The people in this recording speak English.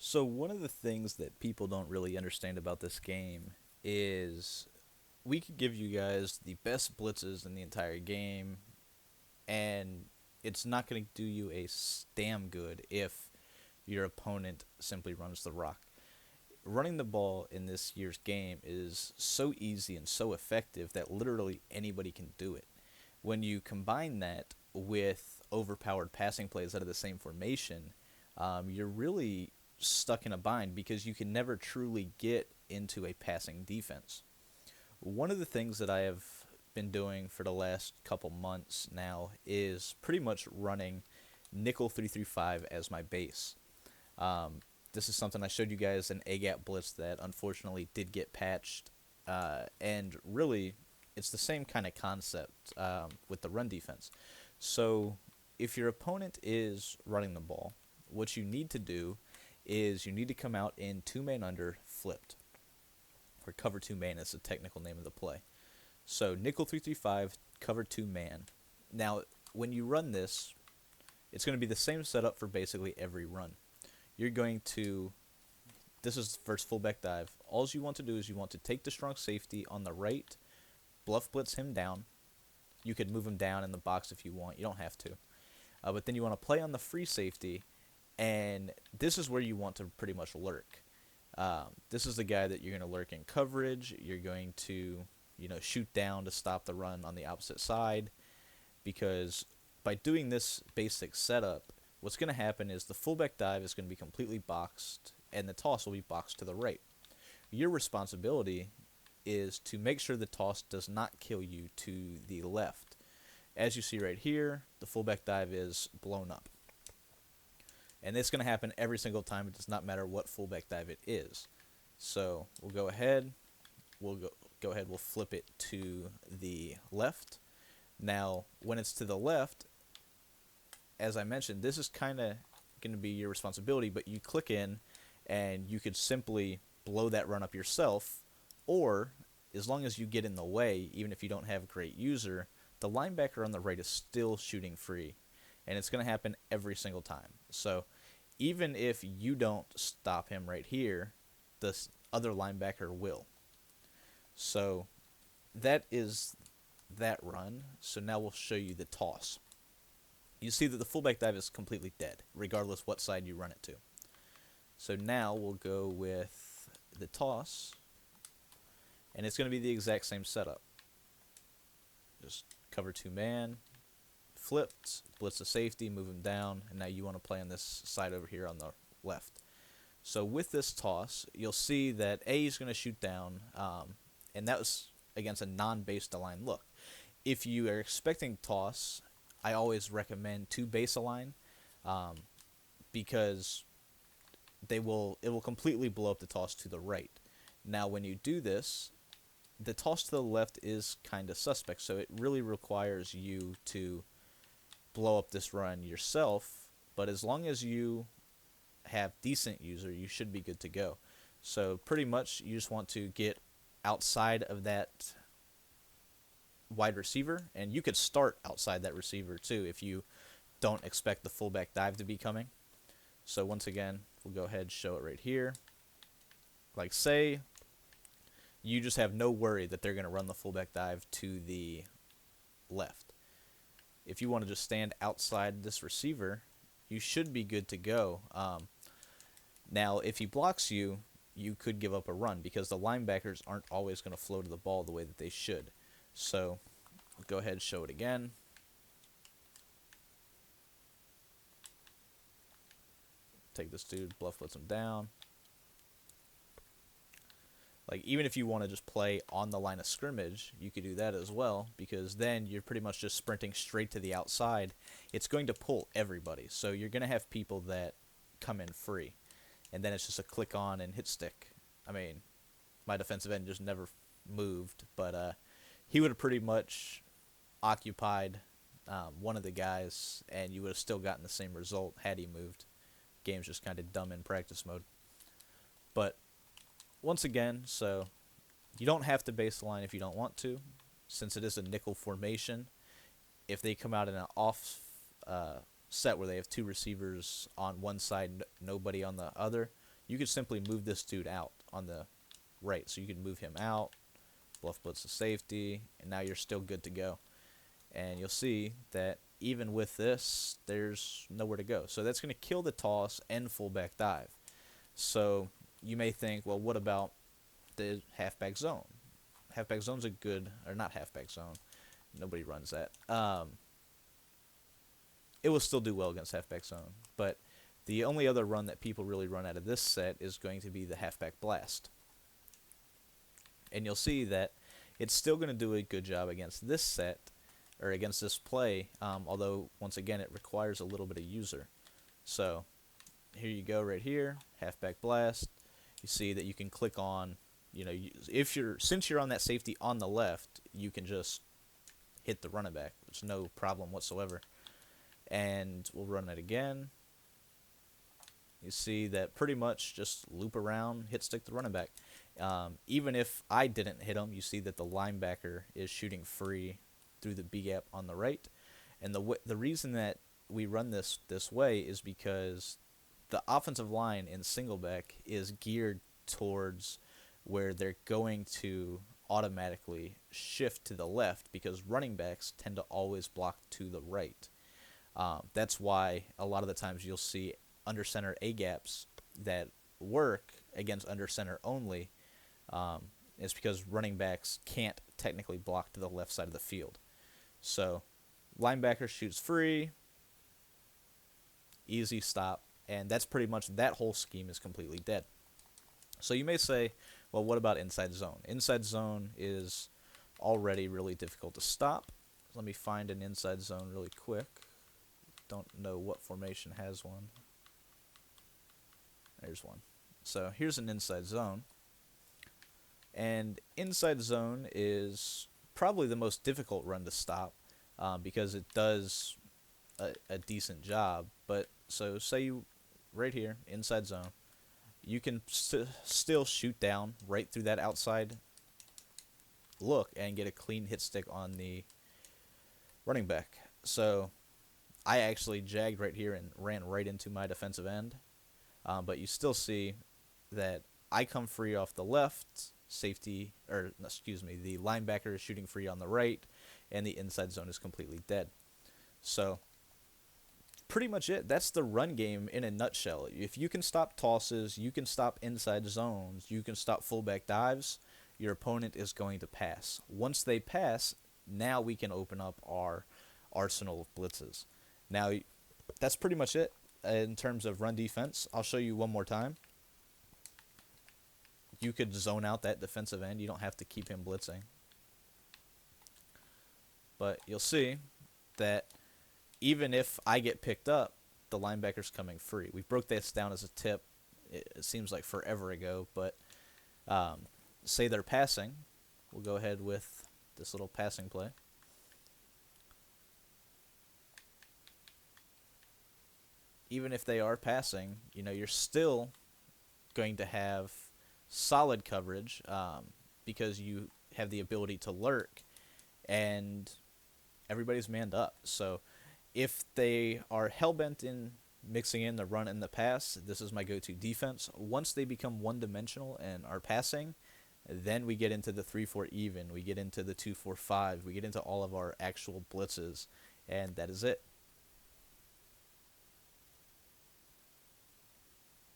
So one of the things that people don't really understand about this game is we could give you guys the best blitzes in the entire game, and it's not going to do you a damn good if your opponent simply runs the rock. Running the ball in this year's game is so easy and so effective that literally anybody can do it. When you combine that with overpowered passing plays out of the same formation, you're really stuck in a bind because you can never truly get into a passing defense. One of the things that I have been doing for the last couple months now is pretty much running Nickle 335 as my base. This is something I showed you guys an A gap blitz that unfortunately did get patched, and really it's the same kind of concept with the run defense. So if your opponent is running the ball, what you need to do is you need to come out in two man under flipped, or cover two man is the technical name of the play. So nickel 335, cover two man. Now when you run this, it's going to be the same setup for basically every run. You're going to, this is first fullback dive. All you want to do is you want to take the strong safety on the right, bluff blitz him down. You could move him down in the box if you want. You don't have to. But then you want to play on the free safety, and this is where you want to pretty much lurk. This is the guy that you're going to lurk in coverage. You're going to, shoot down to stop the run on the opposite side, because by doing this basic setup, what's going to happen is the fullback dive is going to be completely boxed, and the toss will be boxed to the right. Your responsibility is to make sure the toss does not kill you to the left. As you see right here, the fullback dive is blown up. And it's going to happen every single time. It does not matter what fullback dive it is. So we'll go ahead. We'll flip it to the left. Now, when it's to the left, as I mentioned, this is kind of going to be your responsibility, but you click in and you could simply blow that run up yourself, or as long as you get in the way, even if you don't have a great user, the linebacker on the right is still shooting free, and it's going to happen every single time. So even if you don't stop him right here, the other linebacker will. So that is that run. So now we'll show you the toss. You see that the fullback dive is completely dead, regardless what side you run it to. So now we'll go with the toss, and it's going to be the exact same setup. Just cover two man, flipped, blitz the safety, move him down, and now you want to play on this side over here on the left. So with this toss, you'll see that A is going to shoot down, and that was against a non-base align look. If you are expecting toss, I always recommend two base align, because it will completely blow up the toss to the right. Now when you do this, the toss to the left is kind of suspect, so it really requires you to blow up this run yourself, but as long as you have decent user, you should be good to go. So pretty much you just want to get outside of that wide receiver, and you could start outside that receiver too if you don't expect the fullback dive to be coming. So once again, we'll go ahead and show it right here. Like, say you just have no worry that they're going to run the fullback dive to the left. If you want to just stand outside this receiver, you should be good to go. Now, if he blocks you, you could give up a run because the linebackers aren't always going to flow to the ball the way that they should. So we'll go ahead and show it again. Take this dude, bluff blitz him down. Like, even if you want to just play on the line of scrimmage, you could do that as well, because then you're pretty much just sprinting straight to the outside. It's going to pull everybody, so you're going to have people that come in free, and then it's just a click on and hit stick. I mean, my defensive end just never moved, but he would have pretty much occupied one of the guys, and you would have still gotten the same result had he moved. Game's just kind of dumb in practice mode. But once again, so you don't have to base the line if you don't want to, since it is a nickel formation. If they come out in an off set where they have two receivers on one side, nobody on the other, you could simply move this dude out on the right. So you can move him out, bluff blitz to safety, and now you're still good to go. And you'll see that even with this, there's nowhere to go. So that's going to kill the toss and fullback dive. So you may think, well, what about the halfback zone? Halfback zone's a good, or not halfback zone. Nobody runs that. It will still do well against halfback zone, but the only other run that people really run out of this set is going to be the halfback blast. And you'll see that it's still going to do a good job against this set, or against this play, although, once again, it requires a little bit of user. So, here you go right here, halfback blast. You see that you can click on, since you're on that safety on the left, you can just hit the running back. There's no problem whatsoever. And we'll run it again. You see that pretty much just loop around, hit stick the running back. Even if I didn't hit him, you see that the linebacker is shooting free through the B gap on the right. And the reason that we run this way is because the offensive line in single back is geared towards where they're going to automatically shift to the left, because running backs tend to always block to the right. That's why a lot of the times you'll see under center A gaps that work against under center only. It's because running backs can't technically block to the left side of the field. So linebacker shoots free, easy stop, and that's pretty much, that whole scheme is completely dead. So you may say, well, what about inside zone? Inside zone is already really difficult to stop. Let me find an inside zone really quick. Don't know what formation has one. There's one. So here's an inside zone. And inside zone is probably the most difficult run to stop, because it does a decent job. But so say you, right here, inside zone, you can still shoot down right through that outside look and get a clean hit stick on the running back. So I actually jagged right here and ran right into my defensive end. But you still see that I come free off the left, the linebacker is shooting free on the right, and the inside zone is completely dead. So pretty much it. That's the run game in a nutshell. If you can stop tosses, you can stop inside zones, you can stop fullback dives, your opponent is going to pass. Once they pass, now we can open up our arsenal of blitzes. Now, that's pretty much it in terms of run defense. I'll show you one more time. You could zone out that defensive end. You don't have to keep him blitzing. But you'll see that even if I get picked up, the linebacker's coming free. We broke this down as a tip. It seems like forever ago, but say they're passing. We'll go ahead with this little passing play. Even if they are passing, you're still going to have solid coverage, because you have the ability to lurk, and everybody's manned up. So if they are hell-bent in mixing in the run and the pass, this is my go-to defense. Once they become one-dimensional and are passing, then we get into the 3-4 even, we get into the 2-4-5, we get into all of our actual blitzes, and that is it.